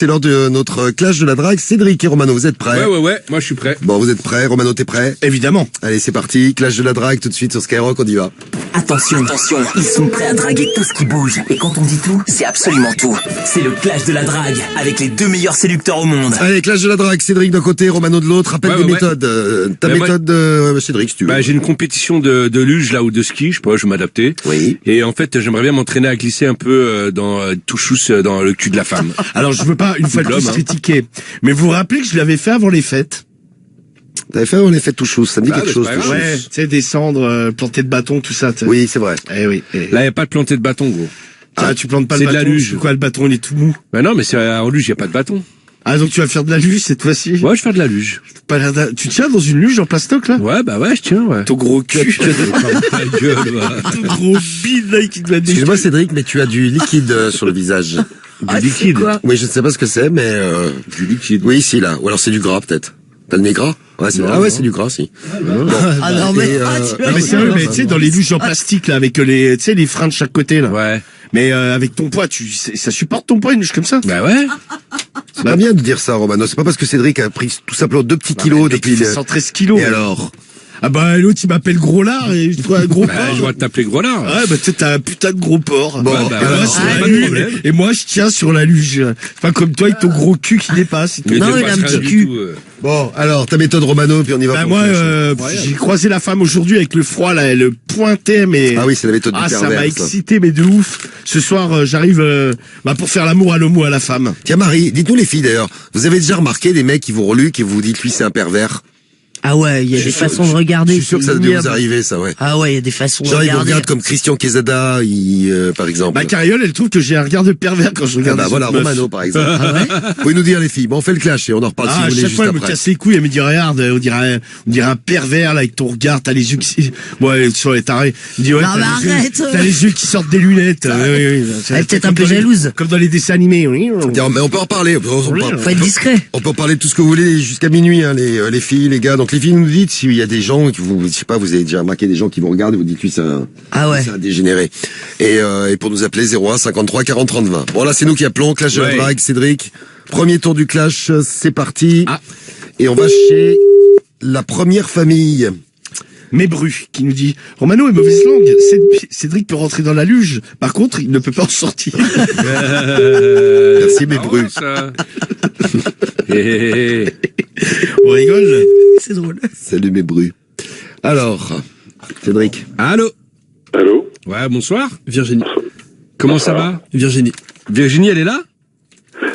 C'est l'heure de notre clash de la drague. Cédric et Romano, vous êtes prêts? Ouais, moi je suis prêt. Bon, vous êtes prêts. Romano, t'es prêt? Évidemment. Allez, c'est parti. Clash de la drague tout de suite sur Skyrock, on y va. Attention, ils sont prêts à draguer tout ce qui bouge. Et quand on dit tout, c'est absolument tout. C'est le clash de la drague, avec les deux meilleurs séducteurs au monde. Allez, clash de la drague. Cédric d'un côté, Romano de l'autre. Rappelle des méthodes. Ta méthode, Cédric, si tu veux. J'ai une compétition de luge là ou de ski, je sais pas, je vais m'adapter. Oui. Et en fait, j'aimerais bien m'entraîner à glisser un peu dans tout chousse dans le cul de la femme. Alors, je veux pas, une fois de plus, critiquer. Mais vous vous rappelez que je l'avais fait avant les fêtes? T'avais fait avant les fêtes tout chousse. Ça me dit quelque chose, tout chousse. Ouais, tu sais, descendre, planter de bâton, tout ça. Oui, c'est vrai. Eh oui. Là, y a pas de planter de bâton, gros. Ah, tu plantes pas c'est le bâton. de la luge. Quoi, le bâton, il est tout mou? Bah non, mais c'est en luge, y a pas de bâton. Ah, donc tu vas faire de la luge cette fois-ci? Ouais, je vais faire de la luge. Tu tiens dans une luge en plastoc, là? Ouais, je tiens, ouais. Ton gros cul. Ta gueule, Ton gros bide, là, qui te va déchirer. Excuse-moi, Cédric, mais tu as du liquide sur le visage. Du liquide. Oui, je ne sais pas ce que c'est, mais Du liquide. oui, ici, là. Ou alors c'est du gras, peut-être. T'as le nez gras? Ouais, c'est c'est du gras, si. Ah non, mais... Non, mais sérieux, mais tu sais, dans les luges en plastique, là, avec les, tu sais, les freins de chaque côté, là. Ouais. Mais avec ton poids, ça supporte ton poids, une luge comme ça? Bah ouais. C'est pas bien de dire ça, Romano. C'est pas parce que Cédric a pris tout simplement 2 petits kilos depuis 113 kilos. Et alors? Ah bah, l'autre, il m'appelle gros lard et je trouve un gros porc. Je vais t'appeler gros lard. Ouais, bah, tu sais, t'as un putain de gros porc. Bon, bah, et, moi, alors, sur la pas de luge, problème. et moi, je tiens sur la luge. Pas comme toi avec ton gros cul qui dépasse. Mais Non, t'es il pas a un sérieux petit du cul. tout, Bon, alors, ta méthode Romano, puis on y va. Bah, pour moi, le clash. j'ai croisé la femme aujourd'hui avec le froid, là, elle pointait, mais... Ah oui, c'est la méthode du Ah, ça pervers, m'a ça. excité, mais de ouf. Ce soir, j'arrive, pour faire l'amour à l'homo à la femme. Tiens, Marie, dites-nous les filles, d'ailleurs. Vous avez déjà remarqué des mecs qui vous reluquent et vous dites, lui, c'est un pervers? Ah ouais, il y a des façons de regarder. Je suis sûr que ça c'est doit ignoble. vous arriver, ça, ouais. Ah ouais, il y a des façons de Genre, ils vous regarder. regardent comme Christian Quesada, par exemple. Bah, Cariole, elle trouve que j'ai un regard de pervers quand je Ah regarde bah les voilà, autres meufs. Romano, par exemple. Ah ouais? Vous pouvez nous dire, les filles. Bon, on fait le clash et on en reparle si Ah, vous à voulez chaque juste fois, elle me après. casse les couilles, elle me dit, regarde, on dirait un pervers, là, avec ton regard, t'as les yeux qui, ouais, sur les tarés. Elle me dit, ouais, Non, t'as mais les yeux- arrête. T'as les yeux qui sortent des lunettes. Oui. Elle est peut-être un peu jalouse. Comme dans les dessins animés, oui. Tiens, mais on peut en reparler. Faut être discret. On peut en parler de tout ce que vous voulez jusqu'à minuit, hein, les filles, les gars. Donc les filles, nous dites s'il y a des gens qui vous, je sais pas, vous avez déjà remarqué des gens qui vous regardent et vous dites lui Ah ouais. c'est un dégénéré. Et pour nous appeler 01 53 40 30 20. Bon là c'est nous qui appelons clash de la Ouais. drague, Cédric. Premier tour du clash, c'est parti. Ah. Et on va chez la première famille. Mébru, qui nous dit, Romano est mauvaise langue. Cédric peut rentrer dans la luge. Par contre, il ne peut pas en sortir. Merci Mébru. Ça. Hé. On rigole. C'est drôle. Salut Mébru. Alors, Cédric. Allô. Allô? Ouais, bonsoir. Virginie. Comment ça va? Virginie. Virginie, elle est là?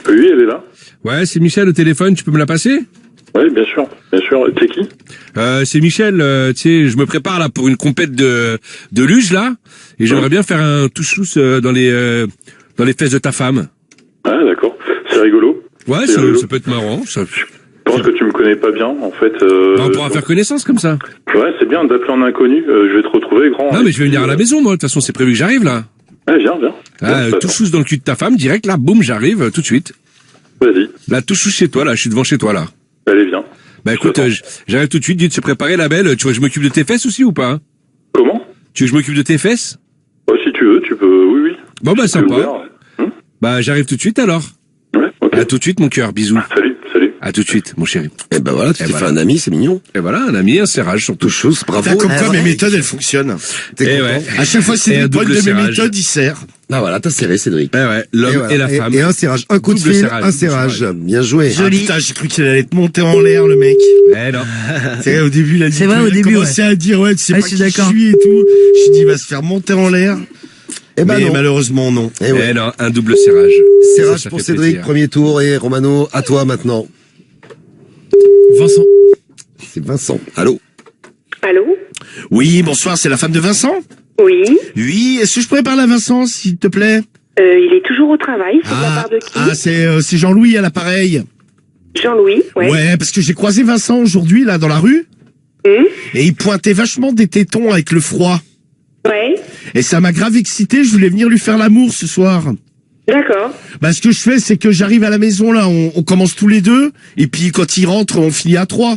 Oui, elle est là. Ouais, c'est Michel au téléphone, tu peux me la passer? Oui, bien sûr. Bien sûr. C'est qui? C'est Michel, tu sais, je me prépare là pour une compète de luge là, et j'aimerais bien faire un touche-touche dans les fesses de ta femme. Ah, d'accord. C'est rigolo. Ouais, C'est rigolo. ça peut être marrant. Ça... Je pense que tu me connais pas bien, en fait. on pourra faire connaissance comme ça. Ouais, c'est bien d'appeler en inconnu. Je vais te retrouver, grand. Non, mais je vais venir à la maison, moi. De toute façon, c'est prévu que j'arrive là. Ouais, viens. Ah, Viens, touche-touche dans le cul de ta femme, direct là, boum, j'arrive tout de suite. Vas-y. Là, touche-touche chez toi, là, je suis devant chez toi là. Allez, viens. Bah écoute, t'attends. j'arrive tout de suite, dis de se préparer la belle. Tu vois, je m'occupe de tes fesses aussi ou pas? Comment? Tu veux que je m'occupe de tes fesses? Oh, si tu veux, tu peux. Oui. Bon bah C'est ouvert, sympa. ouais. Bah j'arrive tout de suite alors. Ouais, ok. À tout de suite mon cœur, bisous. Salut. À tout de suite mon chéri. Eh ben voilà, tu t'es voilà. fait un ami, c'est mignon. Et voilà, un ami, un serrage surtout. Tout chose, bravo. T'as comme quoi ouais. mes méthodes, elles fonctionnent. T'es Eh content. ouais. À chaque fois, Et c'est un une bonne double de mes serrage. méthodes, il sert. Ah voilà, t'as serré Cédric. Eh ouais, l'homme voilà. et la femme. Et un serrage, un coup de Double fil, serrage, un double serrage. serrage. Bien joué. Ah, putain, j'ai cru qu'il allait te monter en l'air, le mec. Eh non. C'est vrai, au début, il a dit, C'est vrai, au il a début, commencé à dire, ouais, tu sais Ouais, pas je suis qui je d'accord. suis et tout. Je dit, il va se faire monter en l'air. Eh ben Mais non. malheureusement, non. Eh ouais. Eh non, un double serrage. Serrage Ça pour fait Cédric, plaisir. premier tour, et Romano, à toi maintenant. Vincent. C'est Vincent. Allô? Allô? Oui, bonsoir, c'est la femme de Vincent? Oui. Oui, est-ce que je pourrais parler à Vincent, s'il te plaît? Il est toujours au travail, c'est de la part de qui? C'est Jean-Louis à l'appareil. Jean-Louis, ouais. Ouais, parce que j'ai croisé Vincent aujourd'hui, là, dans la rue, Hum, et il pointait vachement des tétons avec le froid. ouais, Et ça m'a grave excité, je voulais venir lui faire l'amour ce soir. d'accord. Bah, ce que je fais, c'est que j'arrive à la maison, là, on commence tous les deux, et puis quand il rentre, on finit à 3.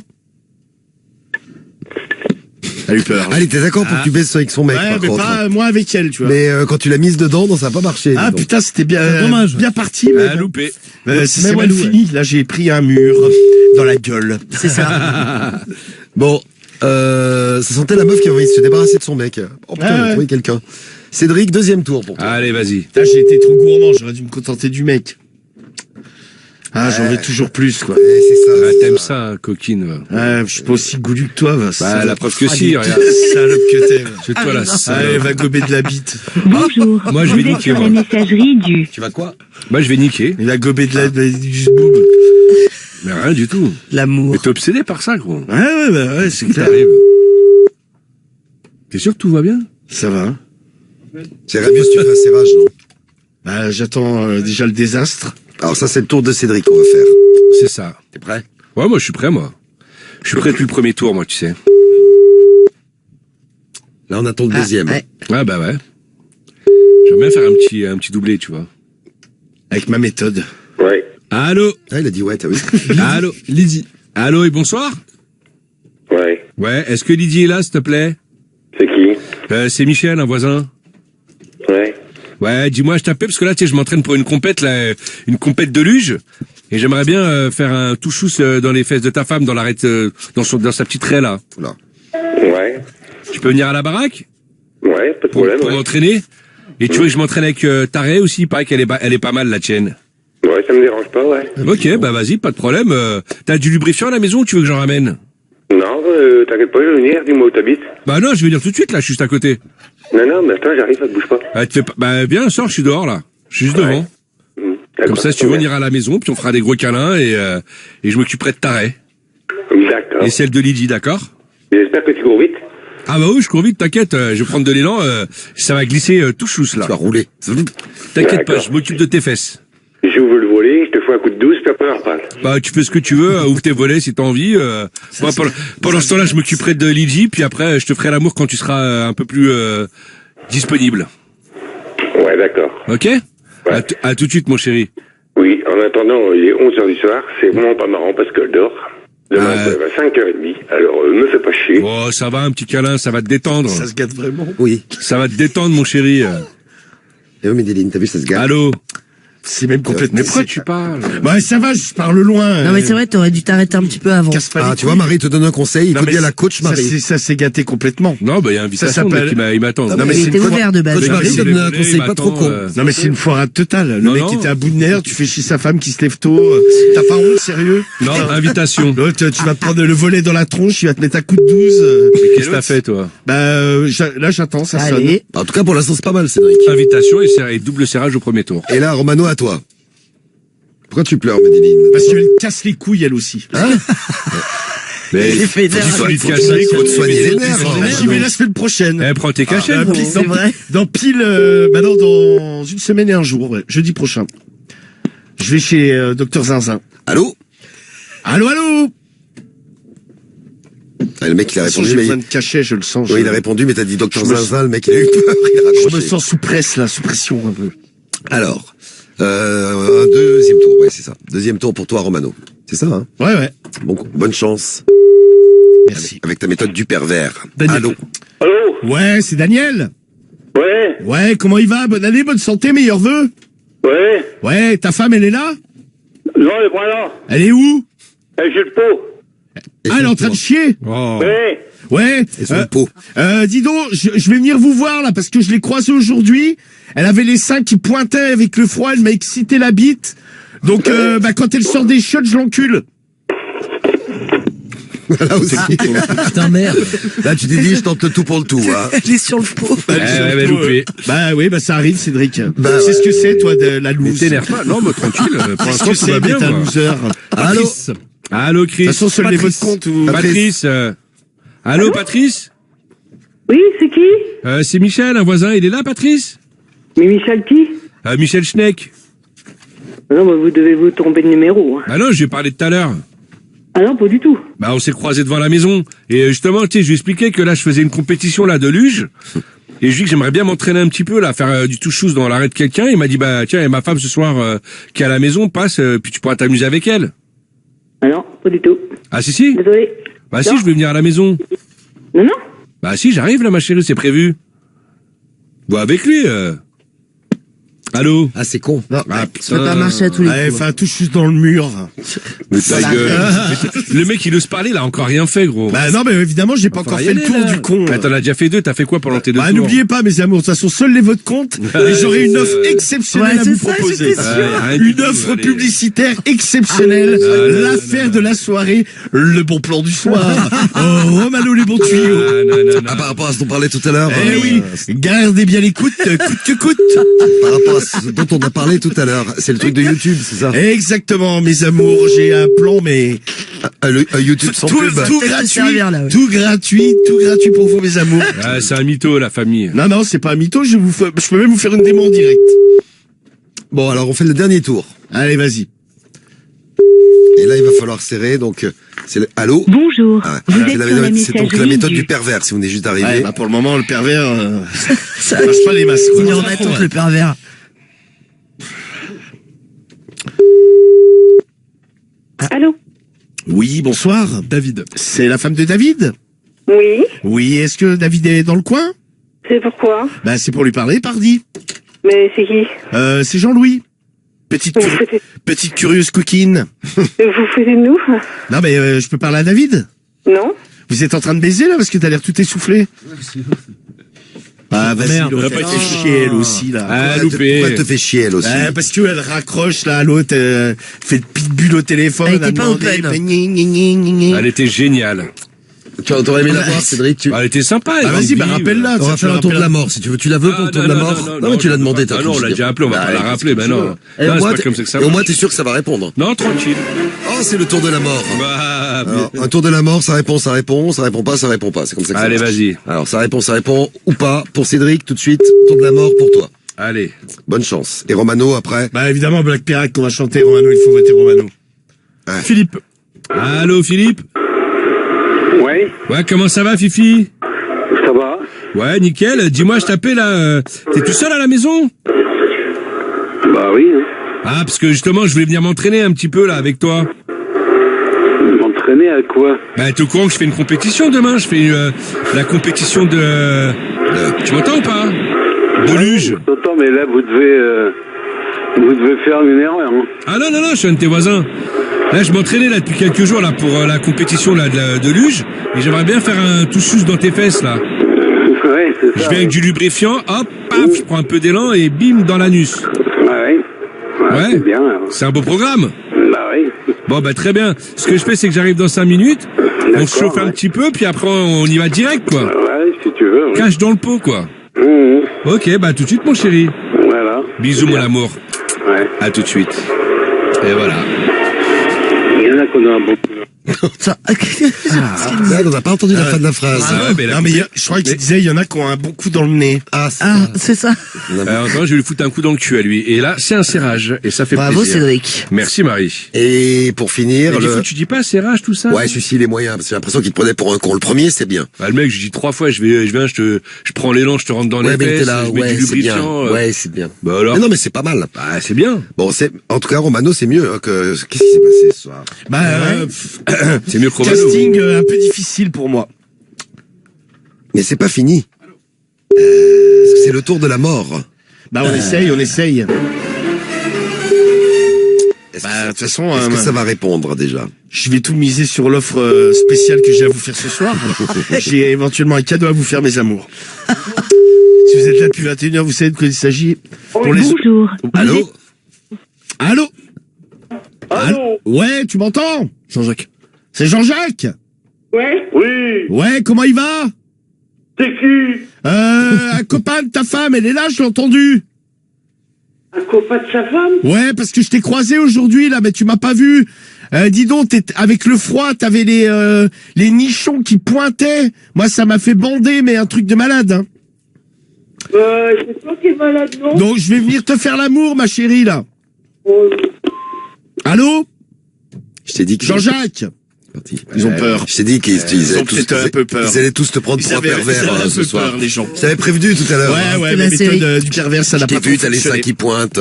Elle a eu peur. Allez, t'es d'accord pour que tu baisses avec son mec, Ouais, par mais contre. pas moi avec elle, tu vois. Mais quand tu l'as mise dedans, non, ça n'a pas marché. Ah dis donc. putain, c'était bien, dommage. bien parti, mais bon. loupé. C'est Même mal Walou, fini. Là, j'ai pris un mur dans la gueule. C'est ça. Bon, ça sentait la meuf qui avait envie de se débarrasser de son mec. Oh putain, Ah elle a ouais. trouvé quelqu'un. Cédric, deuxième tour pour toi. Allez, vas-y. Là, j'ai été trop gourmand. J'aurais dû me contenter du mec. Ah, j'en veux toujours plus, quoi. Ouais, c'est ça. Ah, c'est t'aimes ça. ça, hein, coquine. Va. Ah, je suis pas aussi goulu que toi, va. Bah, la preuve que si, regarde. Salope que t'es. C'est toi la Allez, salope. va gober de la bite. Bonjour. Moi, je vais Vous êtes niquer, sur moi. la messagerie du... Tu vas quoi? Moi, je vais niquer. Il va gober de la, du zboob. Mais rien du tout. L'amour. Mais t'es obsédé par ça, gros. Ouais, c'est clair. T'arrives. T'es sûr que tout va bien? Ça va. Hein. C'est mieux si tu fais un serrage, non? Bah, j'attends déjà le désastre. Alors ça, c'est le tour de Cédric qu'on va faire. C'est ça. T'es prêt? Ouais, moi, je suis prêt, moi. Je suis prêt depuis le premier tour, moi, tu sais. Là, on attend le deuxième. ouais. Ouais, bah ouais. J'aimerais bien faire un petit doublé, tu vois. Avec ma méthode. Ouais. Allô? Ah, il a dit ouais, t'as vu? Allô? Lydie. Allô et bonsoir? Ouais. Ouais, est-ce que Lydie est là, s'il te plaît? C'est qui? C'est Michel, un voisin. Ouais. Ouais, dis-moi, je t'appelle parce que là, tu sais, je m'entraîne pour une compète, là, une compète de luge. Et j'aimerais bien faire un touchous dans les fesses de ta femme, dans l'arête, dans sa petite raie, là. Oula. Ouais. Tu peux venir à la baraque? Ouais, pas de Pour, problème. pour Ouais. m'entraîner? Et tu veux que je m'entraîne avec ta raie aussi? Il paraît qu'elle est pas mal, la tienne. Ouais, ça me dérange pas, ouais. Ok, bah vas-y, pas de problème. T'as du lubrifiant à la maison ou tu veux que j'en ramène? Non, t'inquiète pas, je vais venir, dis-moi où t'habites. Bah non, je vais venir tout de suite, là, je suis juste à côté. Non, mais attends, j'arrive, ça te bouge pas. Bah viens, sors, je suis dehors, là. Je suis juste devant. D'accord. Comme ça, si tu veux, on ira à la maison, puis on fera des gros câlins et je m'occuperai de ta raie. D'accord. Et celle de Lydie, d'accord? J'espère que tu cours vite. Ah bah oui, je cours vite, t'inquiète, je vais prendre de l'élan, ça va glisser tout chousse, là. Tu vas rouler. T'inquiète pas, D'accord. je m'occupe de tes fesses. J'ouvre le volet, je te fais un coup de douce, puis après on en reparle. Bah tu fais ce que tu veux, ouvre tes volets si t'as envie. Moi, pendant ce temps-là, je m'occuperai de Lydie, puis après, je te ferai l'amour quand tu seras un peu plus disponible. Ouais, d'accord. Ok? À tout de suite, mon chéri. Oui, en attendant, il est 11h du soir, c'est vraiment pas marrant parce que je dors. Demain, ça va à 5h30, alors me fais pas chier. Oh, ça va, un petit câlin, ça va te détendre. Ça se gâte vraiment. Oui. Ça va te détendre, mon chéri. Et oui, Médéline, t'as vu, ça se gâte. Allô? C'est même complètement... Mais pourquoi tu parles? Bah, ça va, je parle loin. Non mais c'est vrai, t'aurais dû t'arrêter un petit peu avant. Casse pas Ah, les tu vois, couilles. Marie te donne un conseil. Il Non, faut mais dire à la coach ça, Marie. ça s'est gâté complètement. Non, bah, il y a invitation, le s'appelle- mec, il m'attend. Non, mais il c'est était une fois- ouvert de base. Coach Marie il donne un m'attend, conseil pas trop con. Non, mais c'est une foirade totale. Le Non, mec non. était à bout de nerfs, tu fais chier sa femme qui se lève tôt. T'as pas honte, sérieux? Non, invitation. L'autre, tu vas te prendre le volet dans la tronche, il va te mettre un coup de 12. Qu'est-ce que t'as fait, toi? Bah, là, j'attends, ça sonne. Allez. En tout cas, pour l'instant, c'est pas mal, Cédric. Invitation et double serrage au premier tour. Et là, Romano, à toi. Pourquoi tu pleures, Médéline? Parce qu'elle casse les couilles, elle aussi. Mais, Il est fédère. faut Faut lui te casser, faut te soigner les nerfs. J'y vais la semaine prochaine. Eh, prends tes cachets, Dans gros. pile- c'est vrai. dans une semaine et un jour, ouais, jeudi prochain. Je vais chez Docteur Zinzin. Allô? Allô, allô? Ah, le mec, il a De toute façon, répondu, j'ai mais... besoin de cachet, je le sens. Oui, il a répondu, mais t'as dit Docteur Je me Zinzin, le mec, il a eu peur, il a Je raccroché. me sens sous presse, là, sous pression, un peu. Alors, un deuxième tour, ouais, c'est ça. Deuxième tour pour toi, Romano. C'est ça, hein? Ouais. Bon, bonne chance. Merci. Avec ta méthode du pervers. Daniel. Allô? Allô? Ouais, c'est Daniel. Ouais? Ouais, comment il va? Bonne année, bonne santé, meilleurs vœux. Ouais? Ouais, ta femme, elle est là? Non, elle est pas là. Elle est où? Elle joue le pot. Et Ah, elle est en train de chier. Oh. Ouais? Ouais. Et son pot. Dis donc, je vais venir vous voir là parce que je l'ai croisée aujourd'hui. Elle avait les seins qui pointaient avec le froid, elle m'a excité la bite. Donc quand elle sort des chiottes, je l'encule. Là aussi. Putain merde. Là, tu t'es dit, je tente le tout pour le tout, hein. Elle est sur le pot. Ouais, loupé. Bah oui, bah ça arrive, Cédric. Bah, tu sais ce que c'est, toi, de la Mais loose. t'énerve pas. Non, mais tranquille. Pour Qu'est-ce l'instant, que tout c'est va bien, d'être un moi. loser? Allô? Patrice. Allô, Chris. De toute façon, solvez votre compte ou... Patrice. Allô, Patrice. Oui, c'est qui? C'est Michel, un voisin. Il est là, Patrice? Mais Michel qui? Michel Schneck. Non, bah, vous devez vous tromper de numéro. Hein. Bah non, je lui ai parlé tout à l'heure. Ah non, pas du tout. Bah, on s'est croisés devant la maison. Et justement, tu sais, je lui ai expliqué que là, je faisais une compétition, là, de luge. Et je lui ai dit que j'aimerais bien m'entraîner un petit peu, là, faire du touche-chousse dans l'arrêt de quelqu'un. Il m'a dit, bah, tiens, et ma femme, ce soir, qui est à la maison, passe, puis tu pourras t'amuser avec elle. Ah non, pas du tout. Ah, si. Désolé. Bah, si, Non. je vais venir à la maison. Non, non. Bah si, j'arrive là, ma chérie, c'est prévu. Bon, avec lui. Allô. Ah, c'est con. Non, Ah, ça peut pas marcher à tous les Ouais, coups. enfin, touche juste dans le mur. Mais ta gueule. Le mec, il ose parler, il a encore rien fait, gros. Bah non, mais évidemment, j'ai pas encore fait le tour du con. Mais t'en as déjà fait 2, t'as fait quoi pendant tes 2 Bah, tours? n'oubliez pas, mes amours, de toute façon, seuls les votes comptent, et j'aurai une offre exceptionnelle Ouais, à c'est vous ça, proposer. j'étais sûre. Rien du Une tout, offre allez. publicitaire exceptionnelle, l'affaire de la soirée, le bon plan du soir. Oh, Romano, les bons tuyaux. Ah, non, non, non. Ah, par rapport à ce dont on parlait tout à l'heure. Eh oui, gardez bien l'écoute, coûte que coûte. Par rapport à ce dont on a parlé tout à l'heure. C'est le truc de YouTube, c'est ça? Exactement, mes amours, j'ai un plan, mais Un YouTube sans tout, pub. tout Peut-être gratuit, se servir, là, ouais. tout gratuit pour vous, mes amours. Ah, c'est un mytho, la famille. Non, non, c'est pas un mytho, je peux même vous faire une démo en direct. Bon, alors on fait le dernier tour. Allez, vas-y. Et là, il va falloir serrer, donc, c'est le... Allô? Bonjour. Ah, Vous c'est êtes la sur la méthode, c'est donc la messagerie méthode du... du pervers, si vous venez juste d'arriver. Ouais, bah pour le moment, le pervers, Ça, marche pas les masses. quoi. il est en attente, le pervers. Allô? Oui, bonsoir. David. C'est la femme de David? Oui, Oui, est-ce que David est dans le coin? c'est pourquoi? Bah, c'est pour lui parler, pardi. Mais c'est qui? C'est Jean-Louis. Petite, Vous foutez, petite curieuse coquine. vous foutez de nous? Non, mais je peux parler à David? Non? Vous êtes en train de baiser, là, parce que t'as l'air tout essoufflé. Ah, vas-y, Merde, l'autre, elle a pas elle été fait chier, elle aussi, là. Ah, Pourquoi loupé. elle te fait chier, elle aussi? Parce qu'elle raccroche, là, l'autre, fait de pitbull au téléphone. Elle était a pas demandé, open. gna, gna, gna, gna, gna. Elle était géniale. Tu aurais aimé la voir, Cédric, tu... Elle était sympa. elle Ah, vas-y, bah, vive. rappelle-la. On va faire un tour de la mort, si tu veux. Tu la veux pour le tour de la mort? Non, mais tu l'as demandé, Ah t'as non, on l'a déjà appelé, on va pas la rappeler, ben non. Et Non, au c'est moins, pas comme ça que ça et au moins, marche. t'es sûr que ça va répondre. Non, tranquille. Oh, c'est le tour de la mort. Bah, Alors, un tour de la mort, ça répond, ça répond, ça répond pas, ça répond pas. C'est comme ça que ça allez, marche. vas-y. Alors, ça répond ou pas. Pour Cédric, tout de suite, tour de la mort pour toi. Allez. Bonne chance. Et Romano, après. Bah, évidemment, Black Pirate qu'on va chanter, Romano, il faut voter Romano. Philippe. Allô, Philippe? Ouais, Ouais, comment ça va, Fifi? ça va. Ouais, nickel. Dis-moi, je t'appelle là. T'es tout seul à la maison? Bah oui, hein. Ah, parce que justement, je voulais venir m'entraîner un petit peu là avec toi. M'entraîner à quoi? Bah, t'es au courant que je fais une compétition demain? Je fais la compétition de... Tu m'entends ou pas? De luge. Attends, mais là, vous devez faire une erreur, hein. Ah non, non, non, je suis un de tes voisins. Là, je m'entraînais là depuis quelques jours là pour la compétition là de luge. Et j'aimerais bien faire un touche dans tes fesses là. Ouais, c'est Je ça. viens avec du lubrifiant, hop, paf, je prends un peu d'élan et bim, dans l'anus. Ouais. Ouais. C'est bien, hein. C'est un beau programme. Bah oui. Bon, bah très bien. Ce que je fais, c'est que j'arrive dans 5 minutes, on D'accord, se chauffe un ouais. petit peu, puis après on y va direct quoi. Ouais, si tu veux. Ouais. Cache dans le pot quoi. Mmh, Ok, bah tout de suite mon chéri. voilà. Bisous mon amour. Ouais. À tout de suite. Et voilà. Il y en a qu'on a un bon coup. Ça... Là, on n'a pas entendu la fin de la phrase. Ah ouais, mais Non, mais je crois qu'il disait, il y en a qui ont un bon coup dans le nez. Ah, c'est Ah, c'est ça. Attends, je vais lui foutre un coup dans le cul à lui. Et là, c'est un serrage. Et ça fait Bravo, plaisir. Cédric. Merci Marie. Et pour finir, Mais des le... fois, tu dis pas serrage tout ça? Ouais, celui-ci, il est moyen, parce que j'ai l'impression qu'il te prenait pour un con. Le premier, c'est bien. Bah, le mec, je dis 3 fois, je viens, je prends l'élan, je te rentre dans Ouais, les mais t'es fesses, là, je mets ouais, du c'est bien. lubrifiant. Ouais, c'est bien. Bah alors? Mais non, mais c'est pas mal. Bah, c'est bien. Bon, en tout cas, Romano, c'est mieux, hein, que, qu'est-ce qui s'est passé ce soir? Bah, C'est mieux que Romano. casting un peu difficile pour moi. Mais c'est pas fini. Parce que c'est le tour de la mort. Bah, on essaye. Est-ce Bah, de que, toute façon, est-ce que ça va répondre, déjà? je vais tout miser sur l'offre spéciale que j'ai à vous faire ce soir. J'ai éventuellement un cadeau à vous faire, mes amours. Si vous êtes là depuis 21h, vous savez de quoi il s'agit. Pour les... Bonjour. Allô? Allô? Allô? Ouais, tu m'entends? Jean-Jacques. C'est Jean-Jacques? Ouais. Oui, Ouais, comment il va? c'est qui? Un copain de ta femme, elle est là, je l'ai entendu. Un copain de sa femme? Ouais, parce que je t'ai croisé aujourd'hui, là, mais tu m'as pas vu. Dis donc, avec le froid, t'avais les nichons qui pointaient. Moi, ça m'a fait bander, mais un truc de malade, hein. C'est toi qui es malade, non? Donc, je vais venir te faire l'amour, ma chérie, là. Oh, Allô? Je t'ai dit que... Jean-Jacques? parti. Ils ont peur. Je t'ai dit qu'ils Ils ont peut-être un peu peur. Ils allaient tous te prendre pour un pervers un ce peu soir. peur, les gens. Je t'avais prévenu tout à l'heure. Ouais, C'est la la méthode série. du pervers, ça Je n'a t'ai pas vu, t'as les seins fonctionné. qui pointent.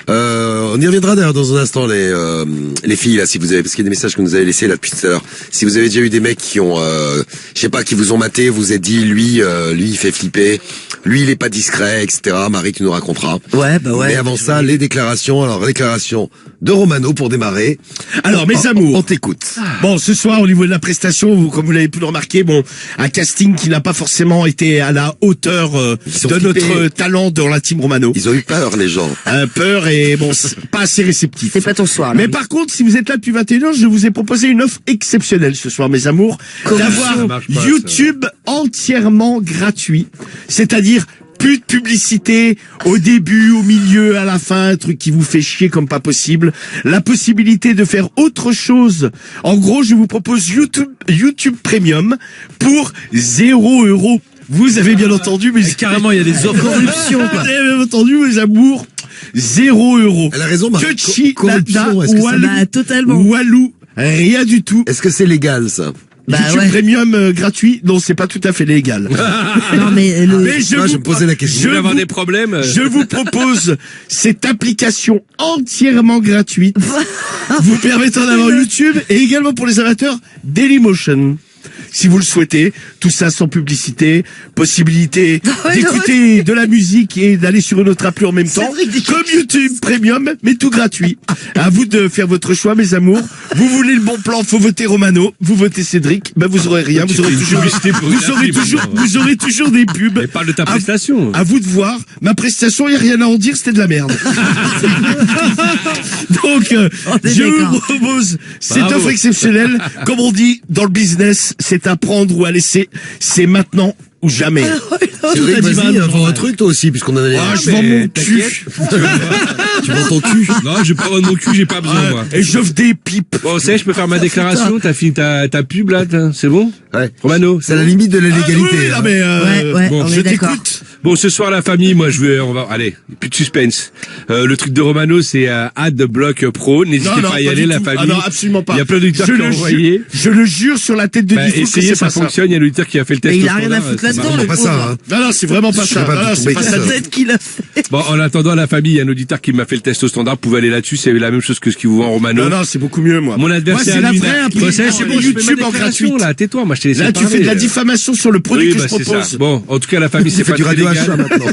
On y reviendra d'ailleurs dans un instant, les filles, là, si vous avez, parce qu'il y a des messages que vous avez laissés là depuis tout à l'heure. Si vous avez déjà eu des mecs qui ont, je sais pas, qui vous ont maté, vous êtes dit, lui, il fait flipper, lui, il est pas discret, etc. Marie, tu nous raconteras. Ouais, bah ouais. Mais avant ça, les déclarations. Alors, déclaration de Romano pour démarrer. Alors, mes amours. On t'écoute. Bon, ce soir, au niveau de la prestation, comme vous l'avez pu le remarquer, bon, un casting qui n'a pas forcément été à la hauteur sont de flippés. notre talent dans la team Romano. Ils ont eu peur, les gens. Peur et bon, c'est pas assez réceptif. C'est pas ton soir, là. Mais par contre, si vous êtes là depuis 21h, je vous ai proposé une offre exceptionnelle ce soir, mes amours, Ça d'avoir marche pas, ça. YouTube entièrement gratuit. C'est-à-dire plus de publicité au début, au milieu, à la fin, un truc qui vous fait chier comme pas possible. La possibilité de faire autre chose. En gros, je vous propose YouTube Premium pour 0 €. Vous avez bien entendu, mais Carrément, il y a des offres. Corruption, quoi. vous avez bien entendu, mes amours. 0 €. Elle a raison, Marie. Touchy, Corruption, nada, est-ce que Walou, Bah, totalement. Walou, rien du tout. est-ce que c'est légal, ça? Bah, YouTube ouais. Premium gratuit, non, c'est pas tout à fait légal. Non, mais Mais je Moi, je vous me posais la question. Vous voulez avoir vous- des problèmes Je vous propose cette application entièrement gratuite, vous permettant d'avoir YouTube et également pour les amateurs Dailymotion. Si vous le souhaitez, tout ça sans publicité, possibilité d'écouter de la musique et d'aller sur une autre appli en même temps, Cédric, dis comme YouTube Premium, mais tout gratuit. À vous de faire votre choix, mes amours. Vous voulez le bon plan, faut voter Romano. Vous votez Cédric, ben vous aurez rien, vous aurez toujours, vous aurez toujours des pubs. Mais parle de ta À- prestation. À vous de voir. Ma prestation, il n'y a rien à en dire, c'était de la merde. Donc, On est je vous d'accord. propose cette Bravo. offre exceptionnelle. Comme on dit dans le business, c'est à prendre ou à laisser. C'est maintenant ou jamais. Cédric, Tout a dit vas-y, Van. vends un truc, toi aussi, puisqu'on en a Ah, je mais vends mon t'inquiète. cul. Tu vends ton cul. Non, je vais pas vendre mon cul, j'ai pas besoin, moi. Et j'offre des pipes. Bon, c'est, je peux faire ma déclaration, t'as fini ta pub, là, c'est bon? Ouais. Romano, C'est à la limite de la Ah, oui, légalité. oui, hein. non, mais, Ouais, bon, on je est d'accord. t'écoute. Bon, ce soir, la famille, moi, on va, allez, plus de suspense. Le truc de Romano, c'est AdBlock Pro. N'hésitez Non, non, pas à y pas aller, du la tout. famille. Ah non, absolument pas. Il y a plein d'auditeurs Je qui le ont jure- envoyé. Je le jure sur la tête de Bah, Diffoul que essayez, c'est ça pas ça. fonctionne. Il y a l'auditeur qui a fait le test. Mais il au a rien à standard, foutre ça là-dedans, marche. le pas ça, pauvre. hein. Non, non, c'est vraiment pas Je ça. sais pas Non, non, du c'est tout, pas mais ça. ça- Peut-être qu'il a fait. Bon, en attendant, la famille, il y a un auditeur qui m'a fait le test au standard. Vous pouvez aller là-dessus. C'est la même chose que ce qui vous vend en Romano. Non, non, c'est beaucoup mieux, moi. Mon Moi, adversaire, c'est la lui, vraie n'a- appli. Bon, ça, c'est bon, je fais ma YouTube en déclaration, gratuite. là. Tais-toi, moi, je t'ai laissé Là, tu fais de la parler. diffamation sur le produit Oui, que bah, je c'est propose. ça. Bon, en tout cas, la famille, Il c'est fait pas du très radio légal. achat maintenant.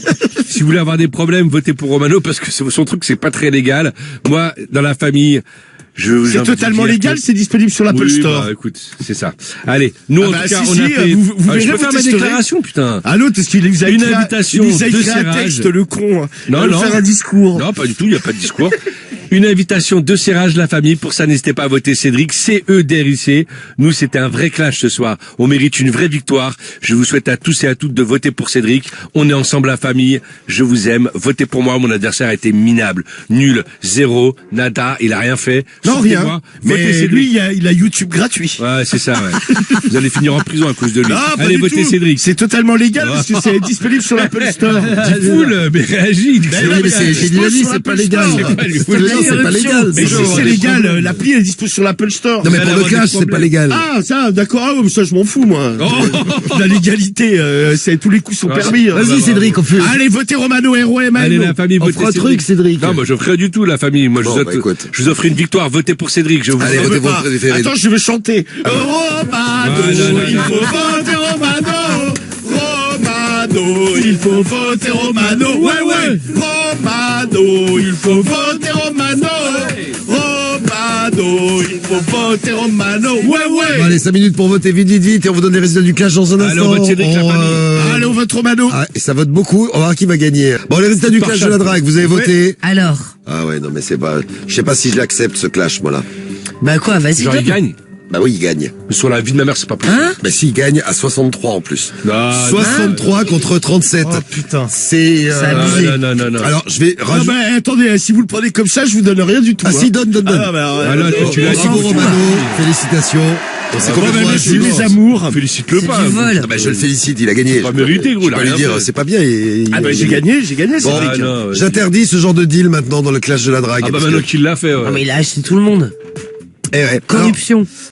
Si vous voulez avoir des problèmes, votez pour Romano parce que son truc, c'est pas très légal. Moi, dans la famille, j'ai envie C'est de totalement dire légal, que- c'est disponible sur l'Apple Oui, Store. bah, écoute, c'est ça. Allez, nous, Ah en bah, tout cas, si, on si, a fait... vous Ah, je verrez, peux faire vous ma testerez. déclaration, putain. Ah l'autre, est-ce qu'il nous a Une écrit invitation il nous a de écrit un serrage. texte, le con. Il Non, va nous non. faire un discours. Non, pas du tout, il n'y a pas de discours. Une invitation de serrage la famille. Pour ça, n'hésitez pas à voter Cédric. CEDRIC. Nous, c'était un vrai clash ce soir. On mérite une vraie victoire. Je vous souhaite à tous et à toutes de voter pour Cédric. On est ensemble la famille. Je vous aime. Votez pour moi. Mon adversaire a été minable. Nul. Zéro. Nada. Il a rien fait. Non, Sortez-moi. rien. Votez Mais Cédric. lui, il a YouTube gratuit. Ouais, c'est ça, ouais. Vous allez finir en prison à cause de lui. Non, pas Allez, du votez tout. Cédric. C'est totalement légal parce que c'est disponible sur l'Apple Store. Foule, mais réagis. Mais non, mais c'est- j'ai dit la vie, sur c'est pas l'Apple légal. Store. C'est pas lui. C'est pas légal. Mais c'est si genre c'est des légal, problèmes. l'appli elle est dispo sur l'Apple Store. Non, mais Vous pour allez le avoir clash, des c'est pas problèmes. légal. Ah, ça, d'accord, ah, mais ça je m'en fous moi. Oh. La légalité, c'est tous les coups sont Ouais. permis. hein. Vas-y, Cédric, on fait. Allez, votez Romano, ROM. Allez, la famille, On votez fera un Cédric. truc, Cédric. Non, moi, je ferai du tout, la famille. Moi, Bon, bah, écoute. je vous offre une victoire. Votez pour Cédric. Je vous Allez, en votez veux pour pas. le préféré. Attends, je veux chanter. Romano, non, non, il non. faut voter Romano. Romano, il faut voter Romano. Ouais, ouais. Romano, il faut voter Romano. Romano, il faut voter Romano. Ouais, Bon, ouais. allez, 5 minutes pour voter vite, vite, vite, et on vous donne les résultats du clash dans un Allez, instant. on vote Cédric, la famille. Allez, on vote Romano. Ah, et ça vote beaucoup. On va voir qui va gagner. Bon, les résultats du Par clash chaque. de la drague, vous avez voté. Alors, Ah ouais, non, mais c'est pas, je sais pas si je l'accepte, ce clash, moi, là. bah quoi, vas-y. Genre, il donne. gagne. Bah oui, il gagne. Mais sur la vie de ma mère, c'est pas possible. Hein? Bah si, il gagne à 63 en plus. Non, 63 contre 37. Oh putain. C'est, C'est abusé. non. alors, je vais Ah rajouter. bah attendez, si vous le prenez comme ça, je vous donne rien du tout. Ah hein. si, donne. Ah, bah, Ah, là, tu l'as dit. Bravo Romano, félicitations. On s'est Ouais, complètement mais c'est insulté. mes amours. Félicite-le C'est pas. du vol. Ah bah je le félicite, il a gagné. Pas Je peux- mérité, gros, Je il a peux lui rien dire, fait. c'est pas bien. Ah bah j'ai gagné, Bon, Cédric. Ah, non, ouais. j'interdis ce genre de deal maintenant dans le clash de la drague. Ah, bah, parce maintenant que- qu'il l'a fait, ouais. Non, mais il a acheté tout le monde. Eh ouais. Alors, Corruption.